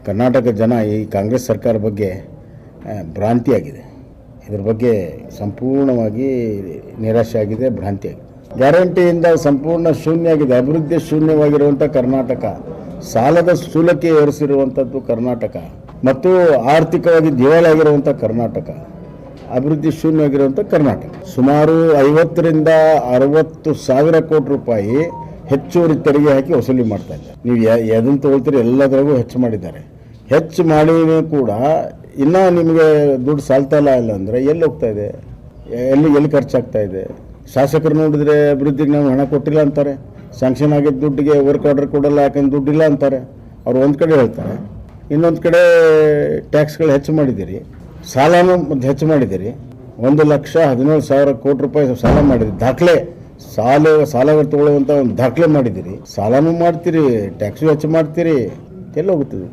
ಕರ್ನಾಟಕ ಜನ ಈ ಕಾಂಗ್ರೆಸ್ ಸರ್ಕಾರ ಬಗ್ಗೆ ಭ್ರಾಂತಿಯಾಗಿದೆ. ಇದರ ಬಗ್ಗೆ ಸಂಪೂರ್ಣವಾಗಿ ನಿರಾಶೆ ಆಗಿದೆ, ಭ್ರಾಂತಿಯಾಗಿದೆ. ಗ್ಯಾರಂಟಿಯಿಂದ ಸಂಪೂರ್ಣ ಶೂನ್ಯ ಆಗಿದೆ. ಅಭಿವೃದ್ಧಿ ಶೂನ್ಯವಾಗಿರುವಂಥ ಕರ್ನಾಟಕ, ಸಾಲದ ಸ್ಥೂಲಕ್ಕೆ ಏರಿಸಿರುವಂಥದ್ದು ಕರ್ನಾಟಕ ಮತ್ತು ಆರ್ಥಿಕವಾಗಿ ದಿವಾಳಿಯಾಗಿರುವಂಥ ಕರ್ನಾಟಕ, ಅಭಿವೃದ್ಧಿ ಶೂನ್ಯವಾಗಿರುವಂಥ ಕರ್ನಾಟಕ. ಸುಮಾರು 50ರಿಂದ 60 ಸಾವಿರ ಕೋಟಿ ರೂಪಾಯಿ ಹೆಚ್ಚುವರಿ ತೆರಿಗೆ ಹಾಕಿ ವಸೂಲಿ ಮಾಡ್ತಾ ಇದ್ದಾರೆ. ನೀವು ಎದನ್ನು ತೊಗೊಳ್ತೀರಿ ಎಲ್ಲದರಗೂ ಹೆಚ್ಚು ಮಾಡಿದ್ದಾರೆ. ಹೆಚ್ಚು ಮಾಡಿಯೂ ಕೂಡ ಇನ್ನೂ ನಿಮಗೆ ದುಡ್ಡು ಸಾಲ್ತಾ ಇಲ್ಲ ಅಂದರೆ ಎಲ್ಲಿ ಹೋಗ್ತಾ ಇದೆ, ಎಲ್ಲಿ ಖರ್ಚಾಗ್ತಾ ಇದೆ? ಶಾಸಕರು ನೋಡಿದ್ರೆ ಅಭಿವೃದ್ಧಿಗೆ ನಾವು ಹಣ ಕೊಟ್ಟಿಲ್ಲ ಅಂತಾರೆ, ಸ್ಯಾಂಕ್ಷನ್ ಆಗಿದ್ದ ದುಡ್ಡಿಗೆ ವರ್ಕ್ ಆರ್ಡರ್ ಕೊಡಲ್ಲ ಯಾಕಂದ್ರೆ ದುಡ್ಡಿಲ್ಲ ಅಂತಾರೆ. ಅವ್ರು ಒಂದು ಕಡೆ ಹೇಳ್ತಾರೆ, ಇನ್ನೊಂದು ಕಡೆ ಟ್ಯಾಕ್ಸ್ಗಳು ಹೆಚ್ಚು ಮಾಡಿದ್ದೀರಿ, ಸಾಲನೂ ಹೆಚ್ಚು ಮಾಡಿದ್ದೀರಿ. 1,17,000 ಕೋಟಿ ರೂಪಾಯಿ ಸಾಲ ಮಾಡಿದ್ದೀರಿ. ದಾಖಲೆ ಸಾಲ ತಗೊಳ್ಳುವಂಥ ಒಂದು ದಾಖಲೆ ಮಾಡಿದ್ದೀರಿ. ಸಾಲನೂ ಮಾಡ್ತೀರಿ, ಟ್ಯಾಕ್ಸು ಹೆಚ್ಚು ಮಾಡ್ತೀರಿ, ಎಲ್ಲ ಹೋಗುತ್ತದೆ.